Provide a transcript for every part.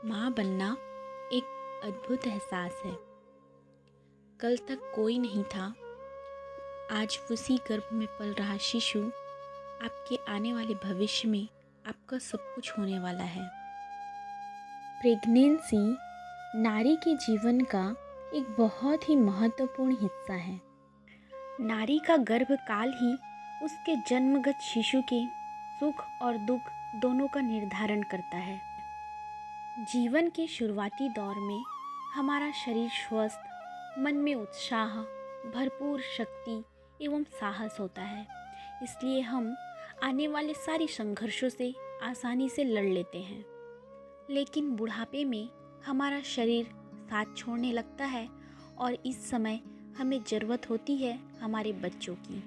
माँ बनना एक अद्भुत एहसास है। कल तक कोई नहीं था, आज उसी गर्भ में पल रहा शिशु आपके आने वाले भविष्य में आपका सब कुछ होने वाला है। प्रेगनेंसी नारी के जीवन का एक बहुत ही महत्वपूर्ण हिस्सा है। नारी का गर्भकाल ही उसके जन्मगत शिशु के सुख और दुख दोनों का निर्धारण करता है। जीवन के शुरुआती दौर में हमारा शरीर स्वस्थ, मन में उत्साह, भरपूर शक्ति एवं साहस होता है। इसलिए हम आने वाले सारे संघर्षों से आसानी से लड़ लेते हैं। लेकिन बुढ़ापे में हमारा शरीर साथ छोड़ने लगता है और इस समय हमें ज़रूरत होती है हमारे बच्चों की।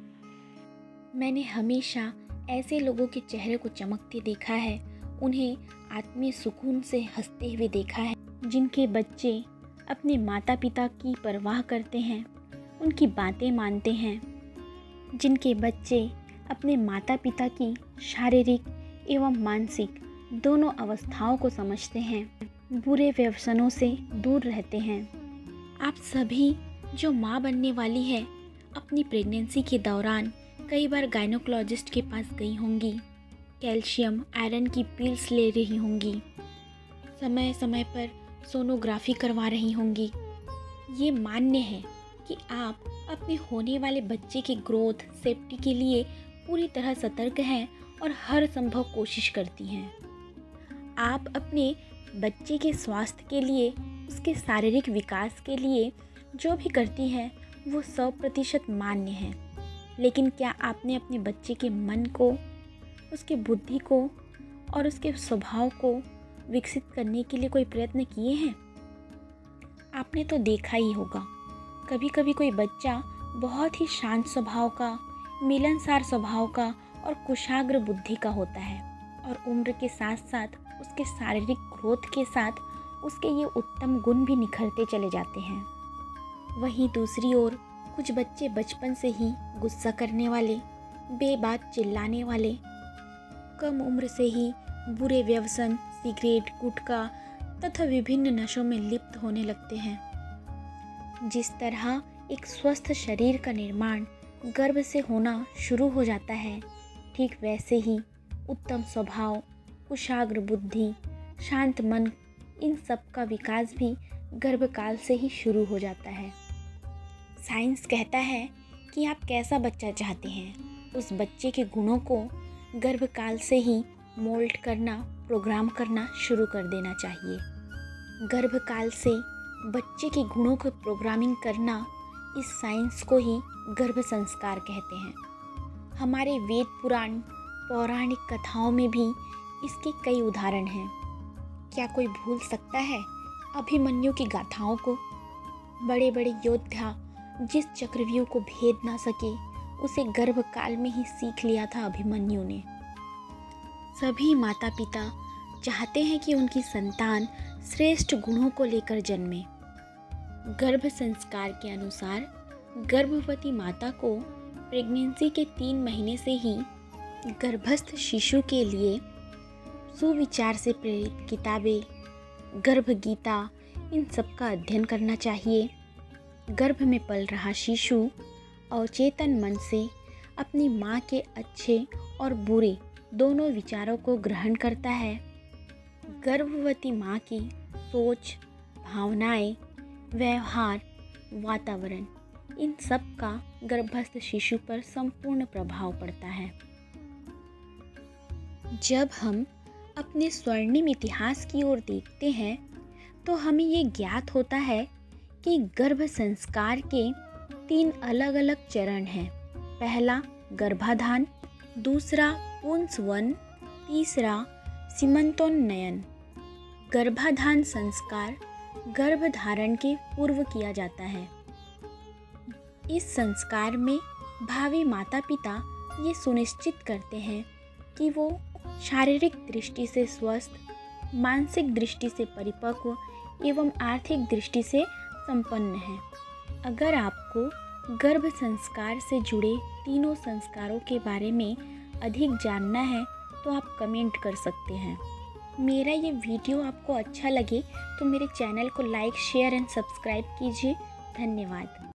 मैंने हमेशा ऐसे लोगों के चेहरे को चमकते देखा है, उन्हें आत्मीय सुकून से हंसते हुए देखा है, जिनके बच्चे अपने माता पिता की परवाह करते हैं, उनकी बातें मानते हैं, जिनके बच्चे अपने माता पिता की शारीरिक एवं मानसिक दोनों अवस्थाओं को समझते हैं, बुरे व्यसनों से दूर रहते हैं। आप सभी जो माँ बनने वाली है, अपनी प्रेगनेंसी के दौरान कई बार गायनोकोलॉजिस्ट के पास गई होंगी, कैल्शियम आयरन की पिल्स ले रही होंगी, समय समय पर सोनोग्राफी करवा रही होंगी। ये मान्य है कि आप अपने होने वाले बच्चे के ग्रोथ सेफ्टी के लिए पूरी तरह सतर्क हैं और हर संभव कोशिश करती हैं। आप अपने बच्चे के स्वास्थ्य के लिए, उसके शारीरिक विकास के लिए जो भी करती हैं वो 100% मान्य है। लेकिन क्या आपने अपने बच्चे के मन को, उसके बुद्धि को और उसके स्वभाव को विकसित करने के लिए कोई प्रयत्न किए हैं? आपने तो देखा ही होगा, कभी कभी कोई बच्चा बहुत ही शांत स्वभाव का, मिलनसार स्वभाव का और कुशाग्र बुद्धि का होता है और उम्र के साथ साथ उसके शारीरिक ग्रोथ के साथ उसके ये उत्तम गुण भी निखरते चले जाते हैं। वहीं दूसरी ओर कुछ बच्चे बचपन से ही गुस्सा करने वाले, बेबात चिल्लाने वाले, कम उम्र से ही बुरे व्यसन, सिगरेट, गुटखा तथा विभिन्न नशों में लिप्त होने लगते हैं। जिस तरह एक स्वस्थ शरीर का निर्माण गर्भ से होना शुरू हो जाता है, ठीक वैसे ही उत्तम स्वभाव, कुशाग्र बुद्धि, शांत मन, इन सब का विकास भी गर्भकाल से ही शुरू हो जाता है। साइंस कहता है कि आप कैसा बच्चा चाहते हैं, उस बच्चे के गुणों को गर्भकाल से ही मोल्ड करना, प्रोग्राम करना शुरू कर देना चाहिए। गर्भकाल से बच्चे के गुणों को प्रोग्रामिंग करना, इस साइंस को ही गर्भ संस्कार कहते हैं। हमारे वेद पुराण, पौराणिक कथाओं में भी इसके कई उदाहरण हैं। क्या कोई भूल सकता है अभिमन्यु की गाथाओं को? बड़े बड़े योद्धा जिस चक्रव्यूह को भेद ना सके, उसे गर्भकाल में ही सीख लिया था अभिमन्यु ने। सभी माता पिता चाहते हैं कि उनकी संतान श्रेष्ठ गुणों को लेकर जन्मे। गर्भ संस्कार के अनुसार गर्भवती माता को प्रेगनेंसी के 3 महीने से ही गर्भस्थ शिशु के लिए सुविचार से प्रेरित किताबें, गर्भ गीता, इन सब का अध्ययन करना चाहिए। गर्भ में पल रहा शिशु अवचेतन मन से अपनी माँ के अच्छे और बुरे दोनों विचारों को ग्रहण करता है। गर्भवती माँ की सोच, भावनाएं, व्यवहार, वातावरण, इन सब का गर्भस्थ शिशु पर संपूर्ण प्रभाव पड़ता है। जब हम अपने स्वर्णिम इतिहास की ओर देखते हैं तो हमें ये ज्ञात होता है कि गर्भ संस्कार के 3 अलग अलग चरण हैं। पहला गर्भाधान, दूसरा पुंसवन, तीसरा सीमंतोन्नयन। गर्भाधान संस्कार गर्भधारण के पूर्व किया जाता है। इस संस्कार में भावी माता पिता ये सुनिश्चित करते हैं कि वो शारीरिक दृष्टि से स्वस्थ, मानसिक दृष्टि से परिपक्व एवं आर्थिक दृष्टि से संपन्न है। अगर आपको गर्भ संस्कार से जुड़े तीनों संस्कारों के बारे में अधिक जानना है तो आप कमेंट कर सकते हैं। मेरा ये वीडियो आपको अच्छा लगे तो मेरे चैनल को लाइक शेयर एंड सब्सक्राइब कीजिए। धन्यवाद।